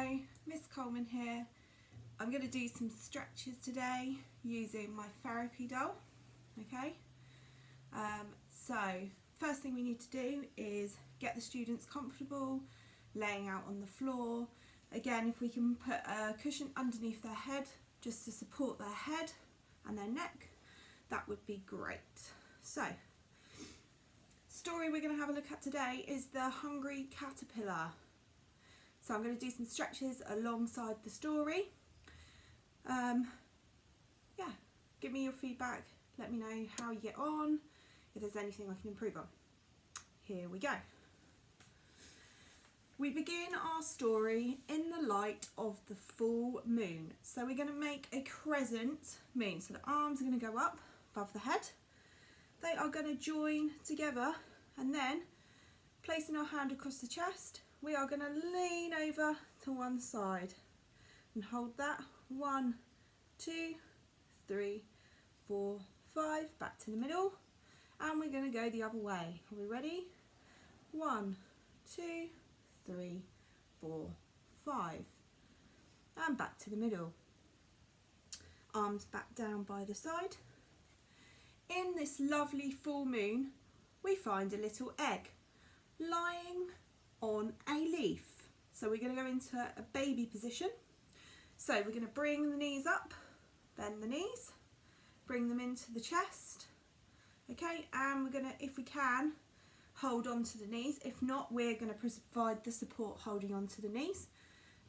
Hello, Miss Coleman here. I'm going to do some stretches today using my therapy doll. Okay, so first thing we need to do is get the students comfortable, laying out on the floor. Again, if we can put a cushion underneath their head just to support their head and their neck, that would be great. So, story we're going to have a look at today is the hungry caterpillar. So I'm going to do some stretches alongside the story. Yeah, give me your feedback. Let me know how you get on, if there's anything I can improve on. Here we go. We begin our story in the light of the full moon. So we're going to make a crescent moon. So the arms are going to go up above the head. They are going to join together, and then placing our hand across the chest, we are going to lean over to one side and hold that. 1, 2, 3, 4, 5, back to the middle, and we're going to go the other way. Are we ready? 1, 2, 3, 4, 5, and back to the middle. Arms back down by the side. In this lovely full moon, we find a little egg lying on a leaf. So we're going to go into a baby position. So we're going to bring the knees up, bend the knees, bring them into the chest. Okay, and we're going to, if we can, hold on to the knees. If not, we're going to provide the support holding on to the knees.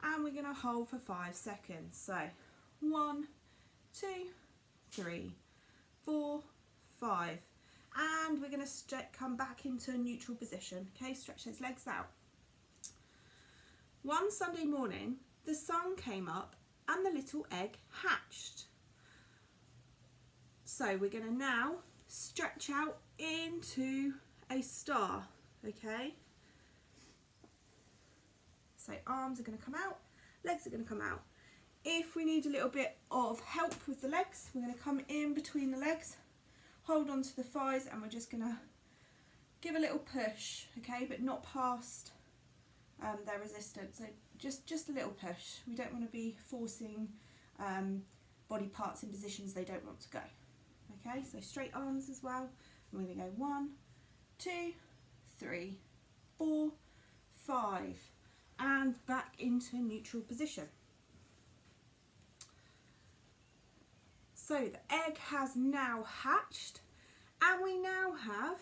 And we're going to hold for 5 seconds. So 1, 2, 3, 4, 5. And we're going to come back into a neutral position. Okay, stretch those legs out. One Sunday morning, the sun came up and the little egg hatched. So we're going to now stretch out into a star. Okay, so arms are going to come out, legs are going to come out. If we need a little bit of help with the legs, we're going to come in between the legs, hold on to the thighs, and we're just going to give a little push, okay, but not past their resistance. So just a little push. We don't want to be forcing body parts in positions they don't want to go. Okay, so straight arms as well. And we're going to go 1, 2, 3, 4, 5, and back into neutral position. So the egg has now hatched, and we now have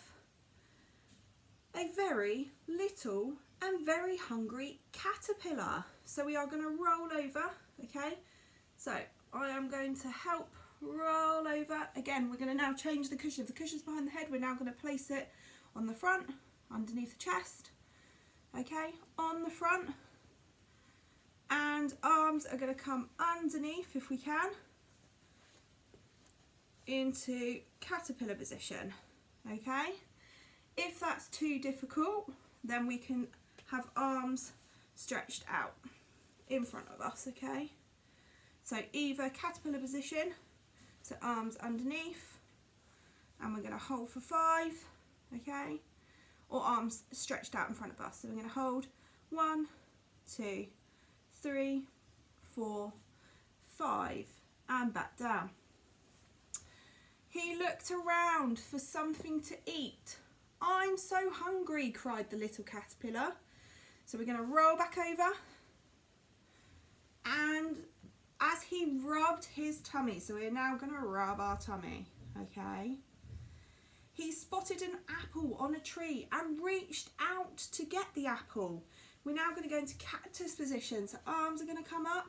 a very little and very hungry caterpillar. So we are going to roll over, okay? So I am going to help roll over. Again, we're going to now change the cushion. If the cushion's behind the head, we're now going to place it on the front, underneath the chest, okay? On the front. And arms are going to come underneath, if we can, into caterpillar position, okay? If that's too difficult, then we can have arms stretched out in front of us, okay? So either caterpillar position, so arms underneath, and we're going to hold for 5, okay? Or arms stretched out in front of us. So we're going to hold 1, 2, 3, 4, 5, and back down. He looked around for something to eat. "I'm so hungry," cried the little caterpillar. So we're going to roll back over, and as he rubbed his tummy, so we're now going to rub our tummy, okay? He spotted an apple on a tree and reached out to get the apple. We're now going to go into cactus position, so arms are going to come up,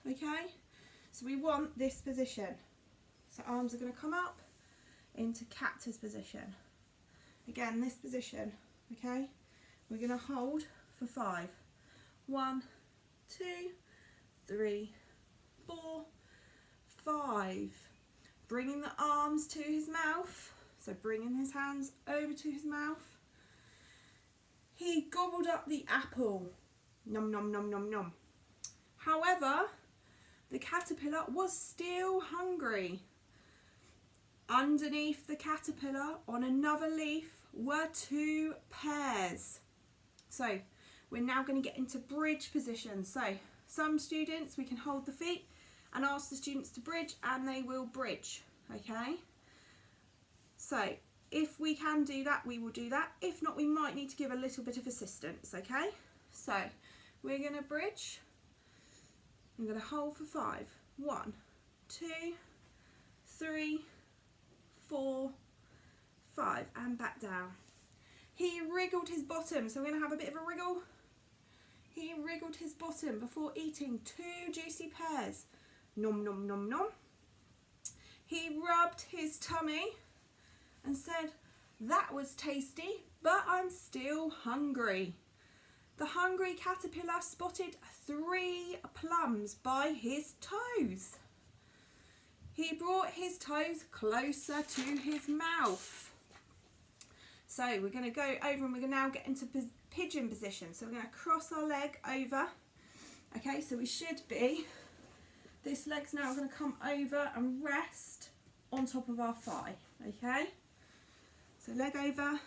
okay? So we want this position. So arms are going to come up into cactus position. Again, this position, okay? We're going to hold for 5. 1, 2, 3, 4, 5. Bringing the arms to his mouth. So bringing his hands over to his mouth. He gobbled up the apple. Nom nom nom nom nom. However, the caterpillar was still hungry. Underneath the caterpillar, on another leaf, were 2 pears. So we're now going to get into bridge position. So Some students, we can hold the feet and ask the students to bridge, and they will bridge, okay? So if we can do that, we will do that. If not, we might need to give a little bit of assistance, okay? So we're going to bridge. I'm going to hold for 5. 1, 2, 3, 4, 5, and back down. He wriggled his bottom, so we're going to have a bit of a wriggle. He wriggled his bottom before eating 2 juicy pears. Nom nom nom nom. He rubbed his tummy and said, "That was tasty, but I'm still hungry." The hungry caterpillar spotted 3 plums by his toes. He brought his toes closer to his mouth. So we're going to go over and we're going to now get into pigeon position. So we're going to cross our leg over. Okay, so we should be, this leg's now going to come over and rest on top of our thigh. Okay, so leg over,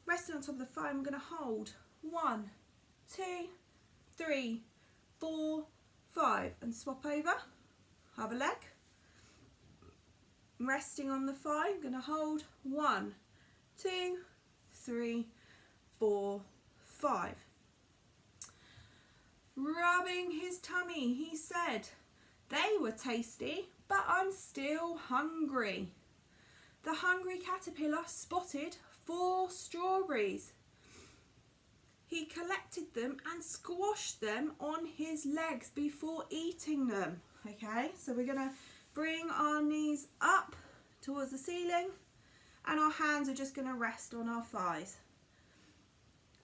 resting on top of the thigh, and we're going to hold 1, 2, 3, 4, 5, and swap over. Have a leg, resting on the thigh. I'm going to hold 1, 2, 3, 4, 5. Rubbing his tummy, he said, "They were tasty, but I'm still hungry." The hungry caterpillar spotted 4 strawberries. He collected them and squashed them on his legs before eating them. Okay, so we're going to bring our knees up towards the ceiling, and our hands are just going to rest on our thighs.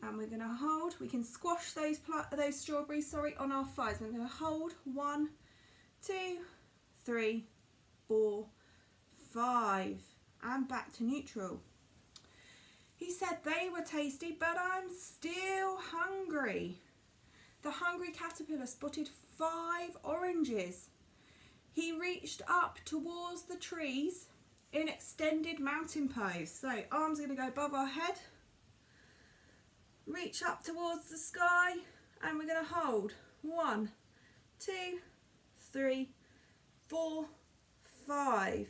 And we're going to hold, we can squash those strawberries, on our thighs. We're going to hold 1, 2, 3, 4, 5, and back to neutral. He said, "They were tasty, but I'm still hungry." The hungry caterpillar spotted 5 oranges. He reached up towards the trees in extended mountain pose. So arms are going to go above our head. Reach up towards the sky, and we're going to hold 1, 2, 3, 4, 5.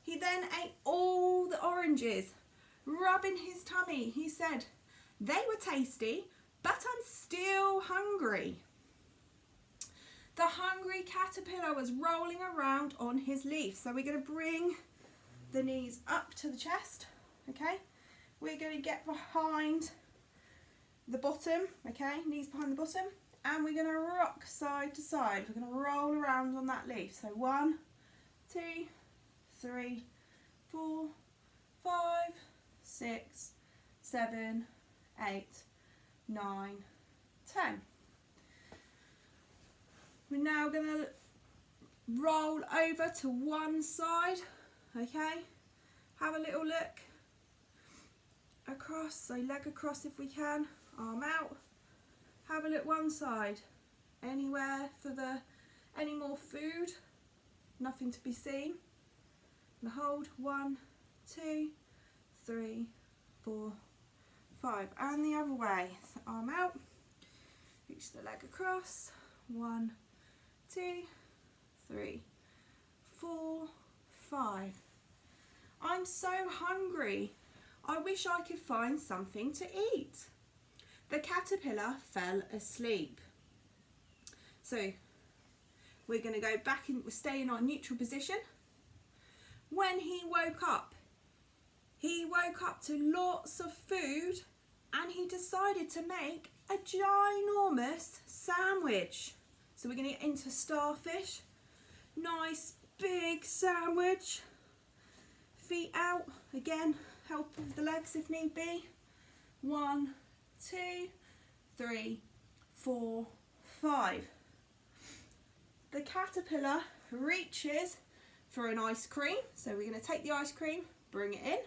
He then ate all the oranges. Rubbing his tummy, he said, "They were tasty, but I'm still hungry." The hungry caterpillar was rolling around on his leaf. So we're going to bring the knees up to the chest, okay? We're going to get behind the bottom, okay? Knees behind the bottom. And we're going to rock side to side. We're going to roll around on that leaf. So 1, 2, 3, 4, 5, 6, 7, 8, 9, 10. We're now going to roll over to one side, okay? Have a little look across, so leg across if we can, arm out. Have a look one side. Anywhere for any more food? Nothing to be seen. And hold 1, 2, 3, 4, 5, and the other way. So arm out, reach the leg across. 1, 2, 3, 4, 5. I'm so hungry. I wish I could find something to eat. The caterpillar fell asleep. So we're going to go back and stay in our neutral position. When he woke up to lots of food, and he decided to make a ginormous sandwich. So we're going to get into starfish. Nice big sandwich. Feet out. Again, help with the legs if need be. 1, 2, 3, 4, 5. The caterpillar reaches for an ice cream. So we're going to take the ice cream, bring it in.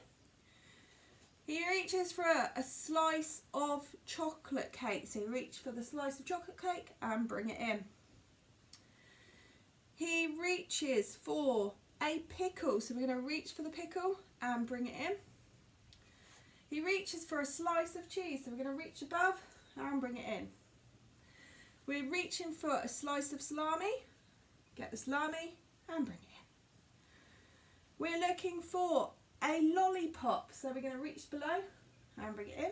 He reaches for a slice of chocolate cake. So reach for the slice of chocolate cake and bring it in. He reaches for a pickle. So we're going to reach for the pickle and bring it in. He reaches for a slice of cheese. So we're going to reach above and bring it in. We're reaching for a slice of salami. Get the salami and bring it in. We're looking for a lollipop, so we're going to reach below and bring it in.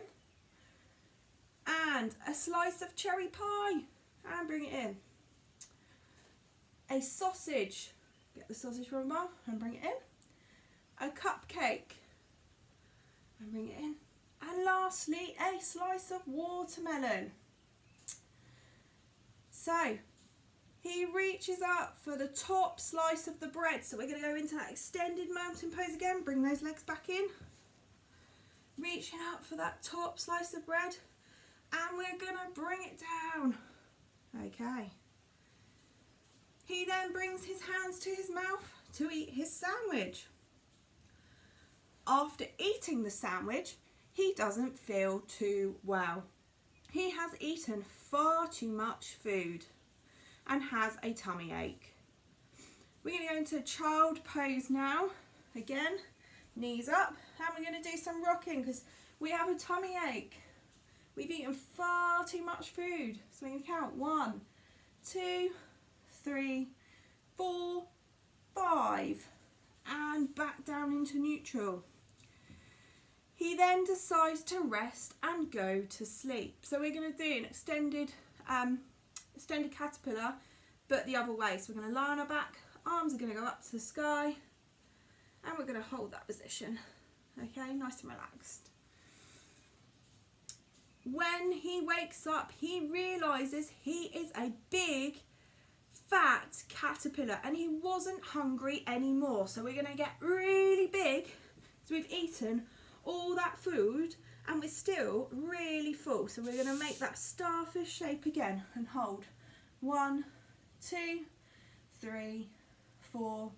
And a slice of cherry pie and bring it in. A sausage, get the sausage from above and bring it in. A cupcake and bring it in. And lastly, a slice of watermelon. So he reaches up for the top slice of the bread. So we're going to go into that extended mountain pose again. Bring those legs back in. Reaching up for that top slice of bread. And we're going to bring it down. Okay. He then brings his hands to his mouth to eat his sandwich. After eating the sandwich, he doesn't feel too well. He has eaten far too much food and has a tummy ache. We're going to go into child pose now. Again, knees up, and we're going to do some rocking because we have a tummy ache. We've eaten far too much food. So we're going to count 1, 2, 3, 4, 5, and back down into neutral. He then decides to rest and go to sleep. So we're going to do an extended caterpillar, but the other way. So we're going to lie on our back, arms are going to go up to the sky, and we're going to hold that position. Okay, nice and relaxed. When he wakes up, he realises he is a big, fat caterpillar and he wasn't hungry anymore. So we're going to get really big. So we've eaten all that food and we're still really full. So we're going to make that starfish shape again and hold. 1, 2, 3, 4,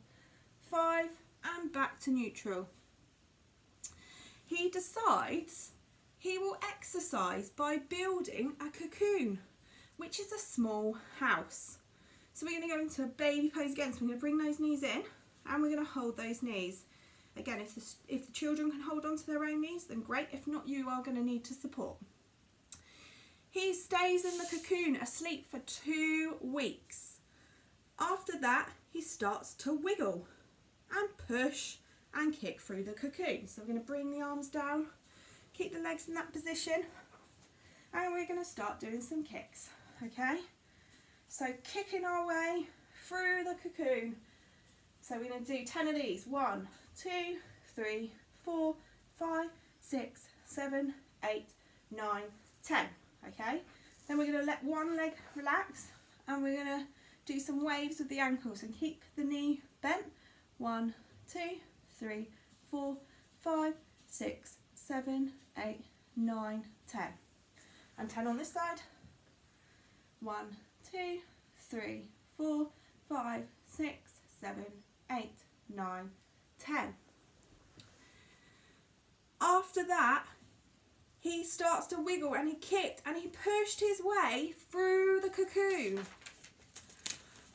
5, and back to neutral. He decides he will exercise by building a cocoon, which is a small house. So we're going to go into a baby pose again. So we're going to bring those knees in and we're going to hold those knees. Again, if the children can hold on to their own knees, then great. If not, you are going to need to support. He stays in the cocoon asleep for 2 weeks. After that, he starts to wiggle and push and kick through the cocoon. So we're going to bring the arms down, keep the legs in that position, and we're going to start doing some kicks. Okay? So kicking our way through the cocoon. So we're going to do 10 of these. 1, 2, 3, 4, 5, 6, 7, 8, 9, 10. Okay? Then we're going to let one leg relax and we're going to do some waves with the ankles and keep the knee bent. 1, 2, 3, 4, 5, 6, 7, 8, 9, 10. And 10 on this side. 1, 2, 3, 4, 5, 6, 7, 8, 9, 10. After that, he starts to wiggle and he kicked and he pushed his way through the cocoon.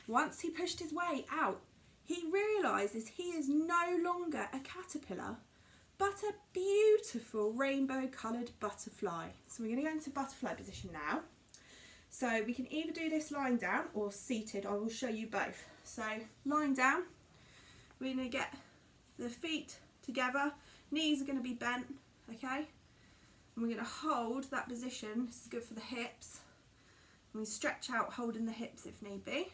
Once he pushed his way out, he realises he is no longer a caterpillar, but a beautiful rainbow coloured butterfly. So we're going to go into butterfly position now. So we can either do this lying down or seated. I will show you both. So lying down, we're going to get the feet together, knees are going to be bent, okay? And we're going to hold that position. This is good for the hips. And we stretch out holding the hips if need be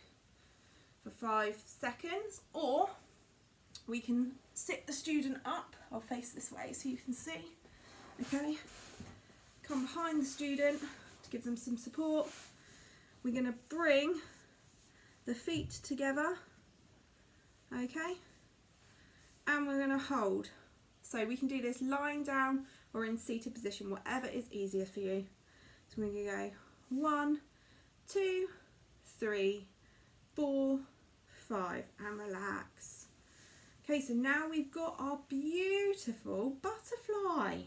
for 5 seconds, or we can sit the student up. I'll face this way so you can see, okay? Come behind the student to give them some support. We're going to bring the feet together, okay? And we're going to hold. So we can do this lying down or in seated position, whatever is easier for you. So we're going to go 1, 2, 3, 4, 5, and relax. Okay, so now we've got our beautiful butterfly.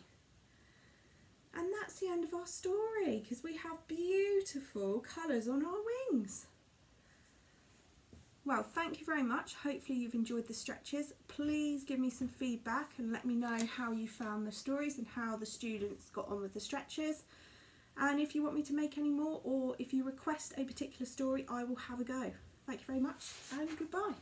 And that's the end of our story, because we have beautiful colours on our wings. Well, thank you very much. Hopefully you've enjoyed the stretches. Please give me some feedback and let me know how you found the stories and how the students got on with the stretches. And if you want me to make any more, or if you request a particular story, I will have a go. Thank you very much, and goodbye.